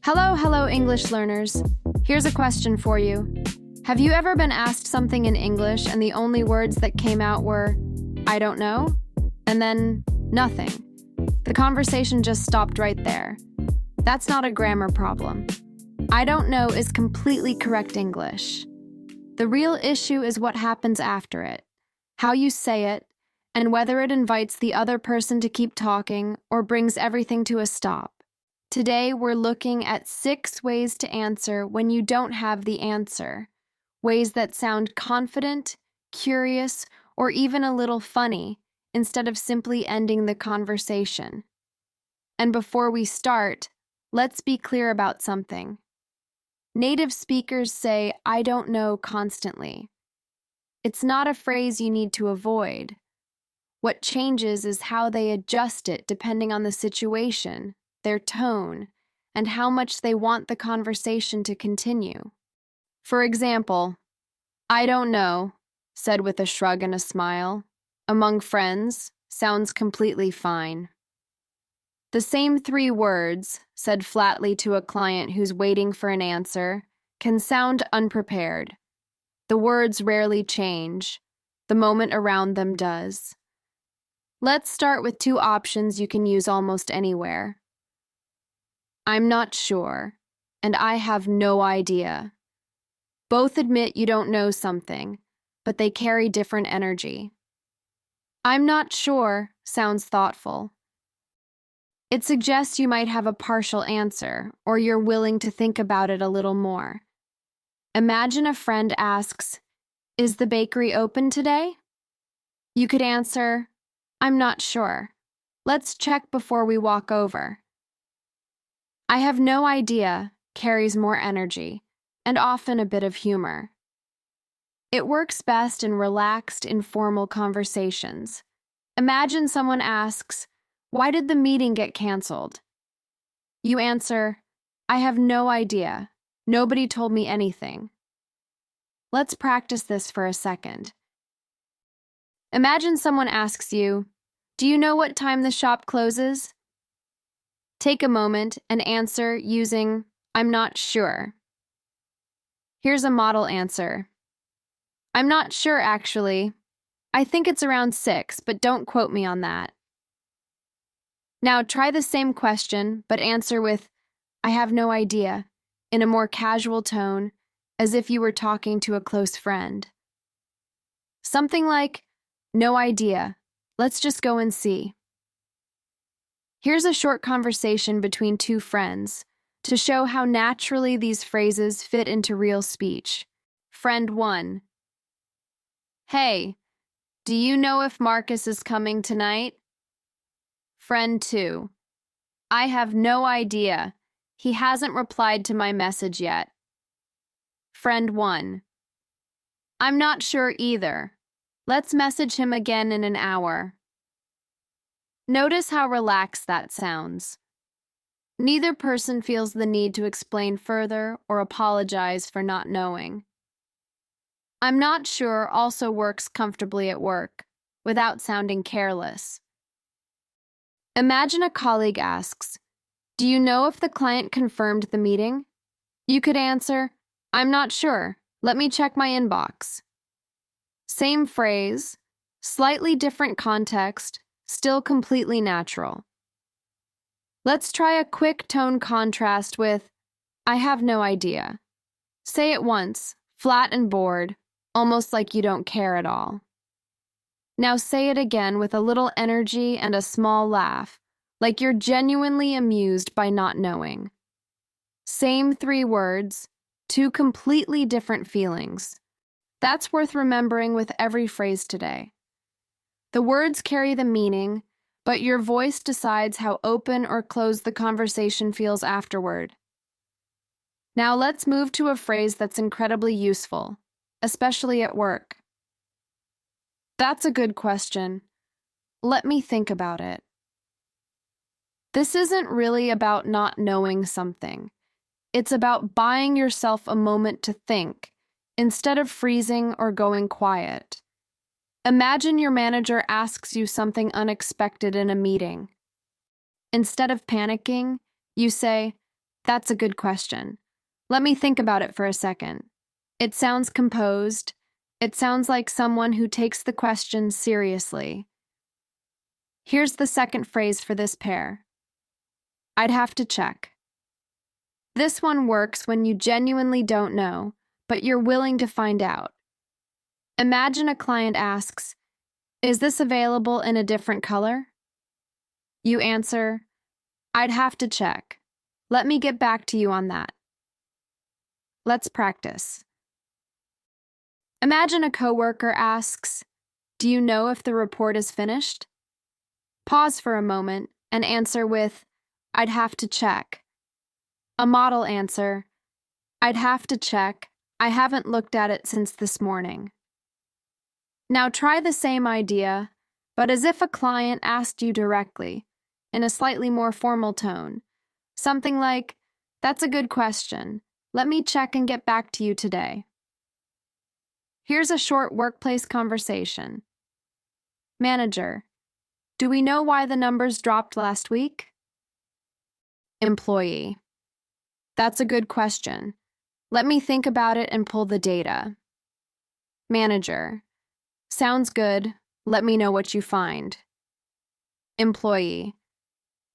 Hello, English learners. Here's a question for you. Have you ever been asked something in English and the only words that came out were, I don't know, and then nothing? The conversation just stopped right there. That's not a grammar problem. I don't know is completely correct English. The real issue is what happens after it, how you say it, and whether it invites the other person to keep talking or brings everything to a stop. Today, we're looking at 6 ways to answer when you don't have the answer. Ways that sound confident, curious, or even a little funny, instead of simply ending the conversation. And before we start, let's be clear about something. Native speakers say, I don't know constantly. It's not a phrase you need to avoid. What changes is how they adjust it depending on the situation, their tone, and how much they want the conversation to continue. For example, I don't know, said with a shrug and a smile, among friends, sounds completely fine. The same 3 words, said flatly to a client who's waiting for an answer, can sound unprepared. The words rarely change. The moment around them does. Let's start with 2 options you can use almost anywhere. I'm not sure, and I have no idea. Both admit you don't know something, but they carry different energy. I'm not sure sounds thoughtful. It suggests you might have a partial answer, or you're willing to think about it a little more. Imagine a friend asks, Is the bakery open today? You could answer, I'm not sure. Let's check before we walk over. I have no idea carries more energy, and often a bit of humor. It works best in relaxed, informal conversations. Imagine someone asks, Why did the meeting get canceled? You answer, I have no idea. Nobody told me anything. Let's practice this for a second. Imagine someone asks you, Do you know what time the shop closes? Take a moment and answer using, I'm not sure. Here's a model answer. I'm not sure, actually. I think it's around 6, but don't quote me on that. Now try the same question, but answer with, I have no idea, in a more casual tone, as if you were talking to a close friend. Something like, no idea. Let's just go and see. Here's a short conversation between 2 friends to show how naturally these phrases fit into real speech. Friend 1. Hey, do you know if Marcus is coming tonight? Friend 2. I have no idea. He hasn't replied to my message yet. Friend 1. I'm not sure either. Let's message him again in an hour. Notice how relaxed that sounds. Neither person feels the need to explain further or apologize for not knowing. I'm not sure also works comfortably at work, without sounding careless. Imagine a colleague asks, Do you know if the client confirmed the meeting? You could answer, I'm not sure. Let me check my inbox. Same phrase, slightly different context, still completely natural. Let's try a quick tone contrast with, I have no idea. Say it once, flat and bored, almost like you don't care at all. Now say it again with a little energy and a small laugh, like you're genuinely amused by not knowing. Same 3 words, 2 completely different feelings. That's worth remembering with every phrase today. The words carry the meaning, but your voice decides how open or closed the conversation feels afterward. Now let's move to a phrase that's incredibly useful, especially at work. That's a good question. Let me think about it. This isn't really about not knowing something. It's about buying yourself a moment to think, instead of freezing or going quiet. Imagine your manager asks you something unexpected in a meeting. Instead of panicking, you say, That's a good question. Let me think about it for a second. It sounds composed. It sounds like someone who takes the question seriously. Here's the second phrase for this pair. I'd have to check. This one works when you genuinely don't know, but you're willing to find out. Imagine a client asks, "Is this available in a different color?" You answer, "I'd have to check. Let me get back to you on that." Let's practice. Imagine a coworker asks, "Do you know if the report is finished?" Pause for a moment and answer with, "I'd have to check." A model answer, "I'd have to check. I haven't looked at it since this morning." Now try the same idea, but as if a client asked you directly, in a slightly more formal tone. Something like, "That's a good question. Let me check and get back to you today." Here's a short workplace conversation. Manager, do we know why the numbers dropped last week? Employee, that's a good question. Let me think about it and pull the data. Manager, sounds good. Let me know what you find. Employee,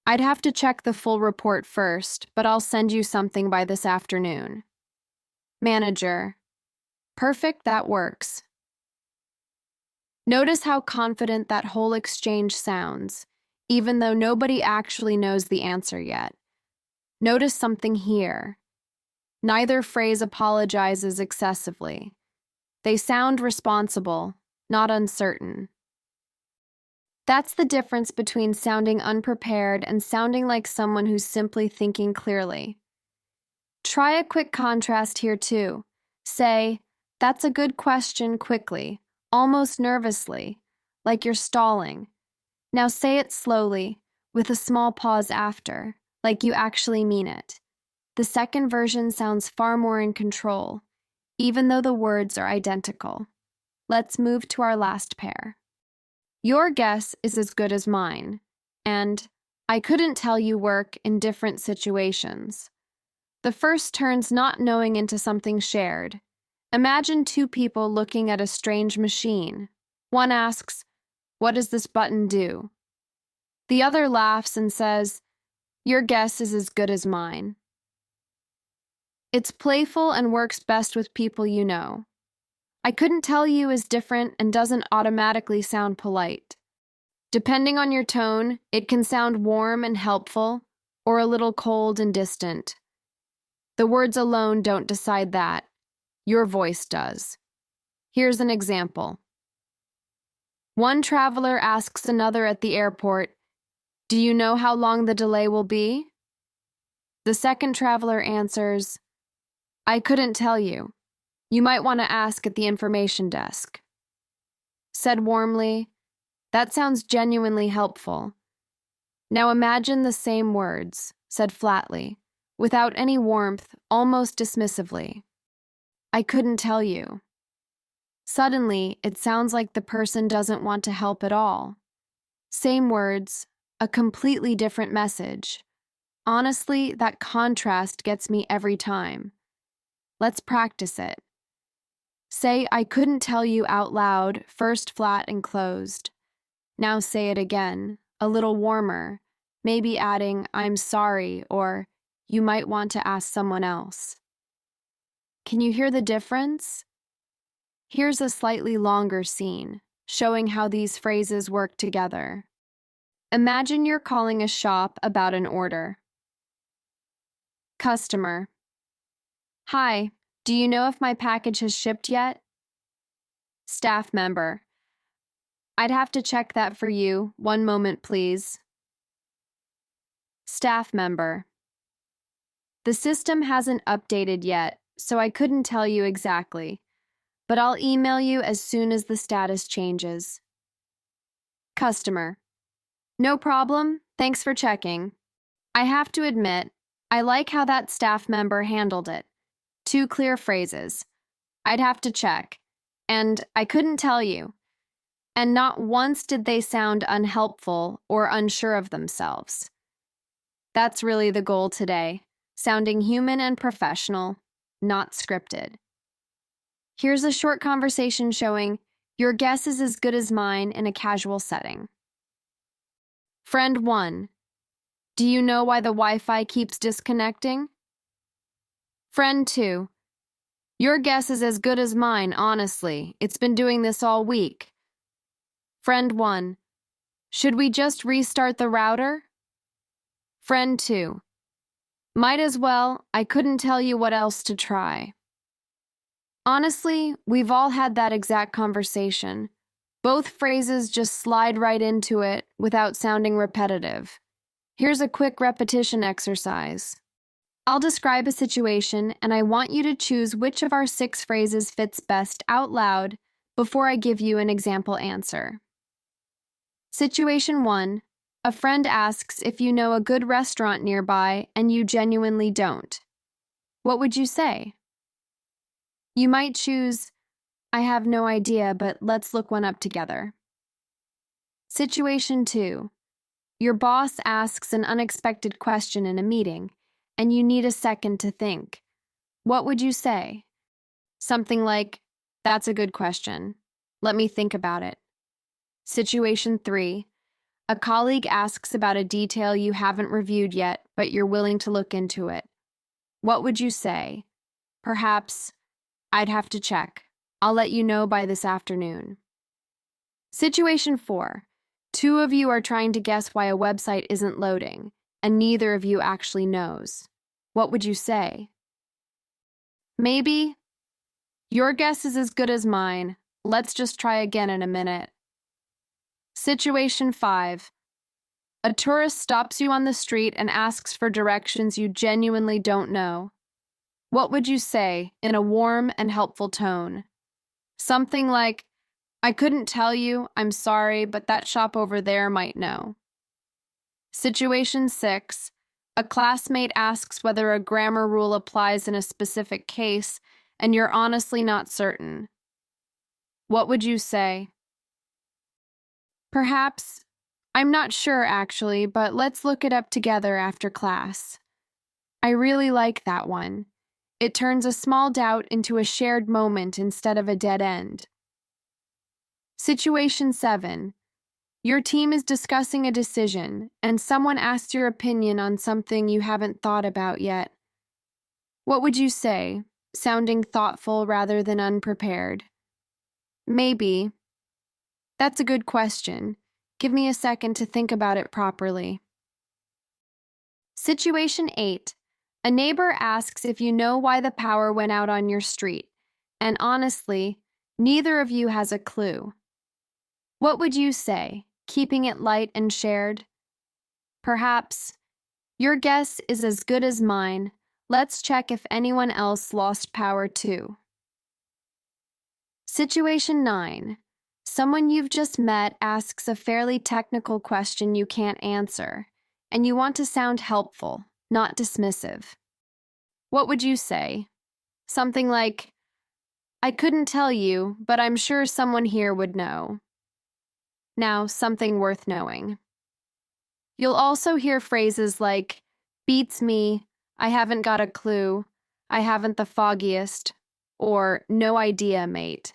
I'd have to check the full report first, but I'll send you something by this afternoon. Manager, perfect, that works. Notice how confident that whole exchange sounds, even though nobody actually knows the answer yet. Notice something here. Neither phrase apologizes excessively. They sound responsible, not uncertain. That's the difference between sounding unprepared and sounding like someone who's simply thinking clearly. Try a quick contrast here too. Say, "That's a good question," quickly, almost nervously, like you're stalling. Now say it slowly, with a small pause after, like you actually mean it. The second version sounds far more in control, even though the words are identical. Let's move to our last pair. Your guess is as good as mine, and I couldn't tell you work in different situations. The first turns not knowing into something shared. Imagine two people looking at a strange machine. One asks, "What does this button do?" The other laughs and says, "Your guess is as good as mine." It's playful and works best with people you know. "I couldn't tell you" is different and doesn't automatically sound polite. Depending on your tone, it can sound warm and helpful, or a little cold and distant. The words alone don't decide that. Your voice does. Here's an example. One traveler asks another at the airport, "Do you know how long the delay will be?" The second traveler answers, "I couldn't tell you. You might want to ask at the information desk." Said warmly, that sounds genuinely helpful. Now imagine the same words, said flatly, without any warmth, almost dismissively. "I couldn't tell you." Suddenly, it sounds like the person doesn't want to help at all. Same words, a completely different message. Honestly, that contrast gets me every time. Let's practice it. Say, "I couldn't tell you" out loud, first flat and closed. Now say it again, a little warmer, maybe adding, "I'm sorry," or "You might want to ask someone else." Can you hear the difference? Here's a slightly longer scene, showing how these phrases work together. Imagine you're calling a shop about an order. Customer, "Hi, do you know if my package has shipped yet?" Staff member, "I'd have to check that for you. One moment, please." Staff member, "The system hasn't updated yet, so I couldn't tell you exactly, but I'll email you as soon as the status changes." Customer, "No problem. Thanks for checking." I have to admit, I like how that staff member handled it. Two clear phrases. "I'd have to check," and "I couldn't tell you." And not once did they sound unhelpful or unsure of themselves. That's really the goal today. sounding human and professional, not scripted. Here's a short conversation showing your guess is as good as mine in a casual setting. Friend 1, do you know why the Wi-Fi keeps disconnecting? Friend 2, your guess is as good as mine, honestly. It's been doing this all week. Friend 1, should we just restart the router? Friend 2, might as well, I couldn't tell you what else to try. Honestly, we've all had that exact conversation. Both phrases just slide right into it without sounding repetitive. Here's a quick repetition exercise. I'll describe a situation, and I want you to choose which of our 6 phrases fits best out loud before I give you an example answer. Situation 1. A friend asks if you know a good restaurant nearby and you genuinely don't. What would you say? You might choose, I have no idea, but let's look one up together. Situation 2. Your boss asks an unexpected question in a meeting, and you need a second to think. What would you say? Something like, that's a good question. Let me think about it. Situation 3. A colleague asks about a detail you haven't reviewed yet, but you're willing to look into it. What would you say? Perhaps, I'd have to check. I'll let you know by this afternoon. Situation 4. 2 of you are trying to guess why a website isn't loading, and neither of you actually knows. What would you say? Maybe, your guess is as good as mine. Let's just try again in a minute. Situation 5. A tourist stops you on the street and asks for directions you genuinely don't know. What would you say in a warm and helpful tone? Something like, I couldn't tell you, I'm sorry, but that shop over there might know. Situation 6. A classmate asks whether a grammar rule applies in a specific case, and you're honestly not certain. What would you say? Perhaps, I'm not sure actually, but let's look it up together after class. I really like that one. It turns a small doubt into a shared moment instead of a dead end. Situation 7. Your team is discussing a decision, and someone asks your opinion on something you haven't thought about yet. What would you say, sounding thoughtful rather than unprepared? Maybe. That's a good question. Give me a second to think about it properly. Situation 8. A neighbor asks if you know why the power went out on your street, and honestly, neither of you has a clue. What would you say, keeping it light and shared? Perhaps, your guess is as good as mine. Let's check if anyone else lost power too. Situation 9. Someone you've just met asks a fairly technical question you can't answer, and you want to sound helpful, not dismissive. What would you say? Something like, I couldn't tell you, but I'm sure someone here would know. Now, something worth knowing. You'll also hear phrases like, beats me, I haven't got a clue, I haven't the foggiest, or no idea, mate.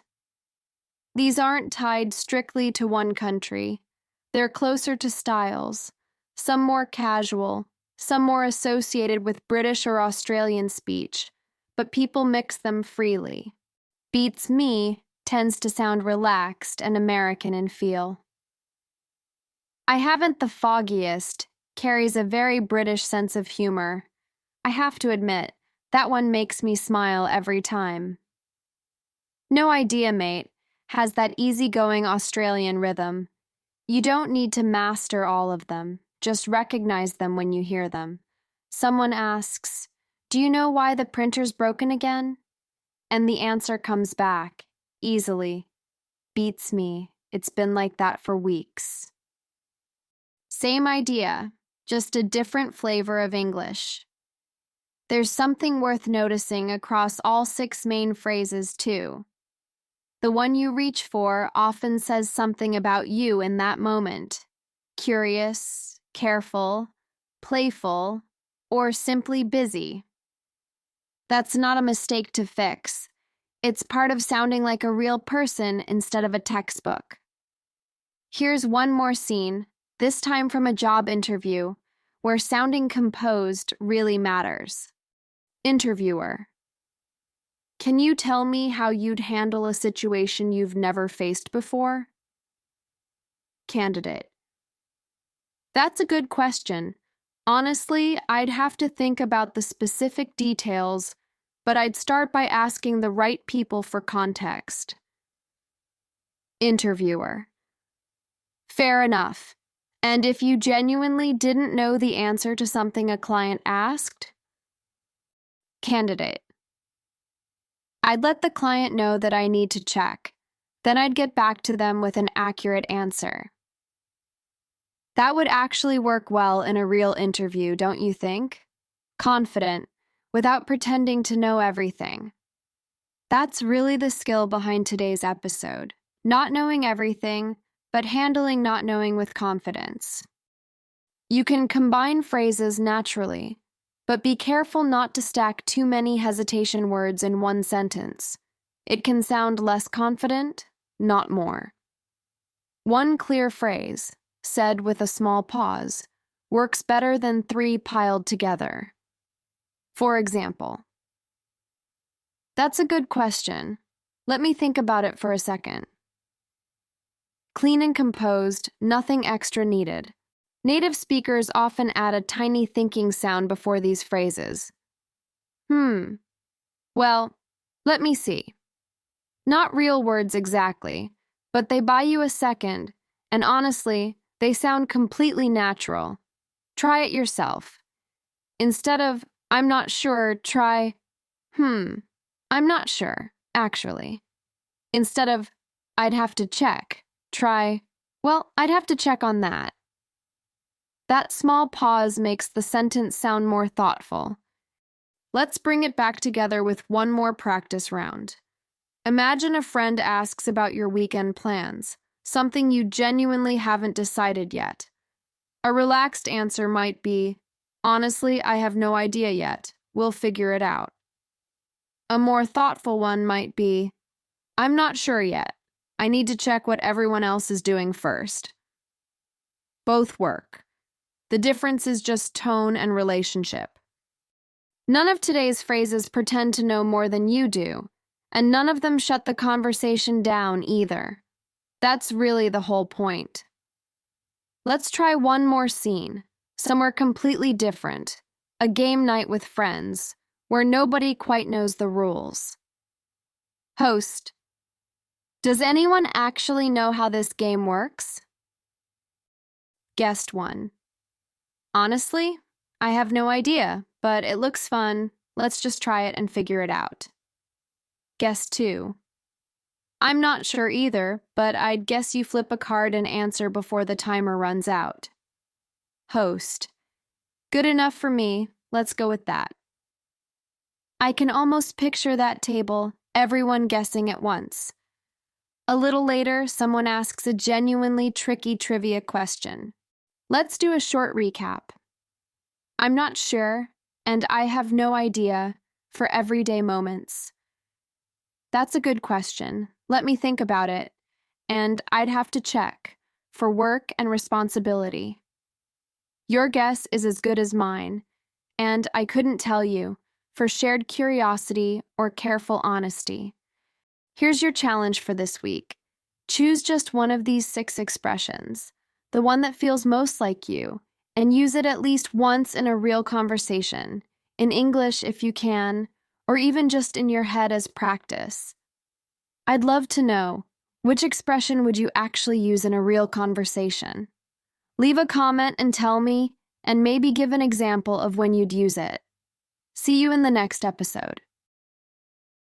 These aren't tied strictly to one country. They're closer to styles, some more casual, some more associated with British or Australian speech, but people mix them freely. Beats me tends to sound relaxed and American in feel. I haven't the foggiest carries a very British sense of humor. I have to admit, that one makes me smile every time. No idea, mate has that easygoing Australian rhythm. You don't need to master all of them, just recognize them when you hear them. Someone asks, do you know why the printer's broken again? And the answer comes back, easily. Beats me, it's been like that for weeks. Same idea, just a different flavor of English. There's something worth noticing across all 6 main phrases, too. The one you reach for often says something about you in that moment. Curious, careful, playful, or simply busy. That's not a mistake to fix. It's part of sounding like a real person instead of a textbook. Here's one more scene, this time from a job interview, where sounding composed really matters. Interviewer: can you tell me how you'd handle a situation you've never faced before? Candidate: that's a good question. Honestly, I'd have to think about the specific details, but I'd start by asking the right people for context. Interviewer: fair enough. And if you genuinely didn't know the answer to something a client asked? Candidate: I'd let the client know that I need to check. Then I'd get back to them with an accurate answer. That would actually work well in a real interview, don't you think? Confident, without pretending to know everything. That's really the skill behind today's episode. Not knowing everything, but handling not knowing with confidence. You can combine phrases naturally, but be careful not to stack too many hesitation words in one sentence. It can sound less confident, not more. One clear phrase, said with a small pause, works better than 3 piled together. For example, that's a good question. Let me think about it for a second. Clean and composed, nothing extra needed. Native speakers often add a tiny thinking sound before these phrases. Well, let me see. Not real words exactly, but they buy you a second, and honestly, they sound completely natural. Try it yourself. Instead of, I'm not sure, try, I'm not sure, actually. Instead of, I'd have to check, try, well, I'd have to check on that. That small pause makes the sentence sound more thoughtful. Let's bring it back together with one more practice round. Imagine a friend asks about your weekend plans, something you genuinely haven't decided yet. A relaxed answer might be, honestly, I have no idea yet. We'll figure it out. A more thoughtful one might be, I'm not sure yet. I need to check what everyone else is doing first. Both work. The difference is just tone and relationship. None of today's phrases pretend to know more than you do, and none of them shut the conversation down either. That's really the whole point. Let's try one more scene, somewhere completely different, a game night with friends, where nobody quite knows the rules. Host: does anyone actually know how this game works? Guest 1: honestly, I have no idea, but it looks fun. Let's just try it and figure it out. Guest 2: I'm not sure either, but I'd guess you flip a card and answer before the timer runs out. Host: good enough for me. Let's go with that. I can almost picture that table, everyone guessing at once. A little later, someone asks a genuinely tricky trivia question. Let's do a short recap. I'm not sure, and I have no idea, for everyday moments. That's a good question. Let me think about it. And I'd have to check, for work and responsibility. Your guess is as good as mine, and I couldn't tell you, for shared curiosity or careful honesty. Here's your challenge for this week. Choose just one of these 6 expressions, the one that feels most like you, and use it at least once in a real conversation, in English if you can, or even just in your head as practice. I'd love to know, which expression would you actually use in a real conversation? Leave a comment and tell me, and maybe give an example of when you'd use it. See you in the next episode.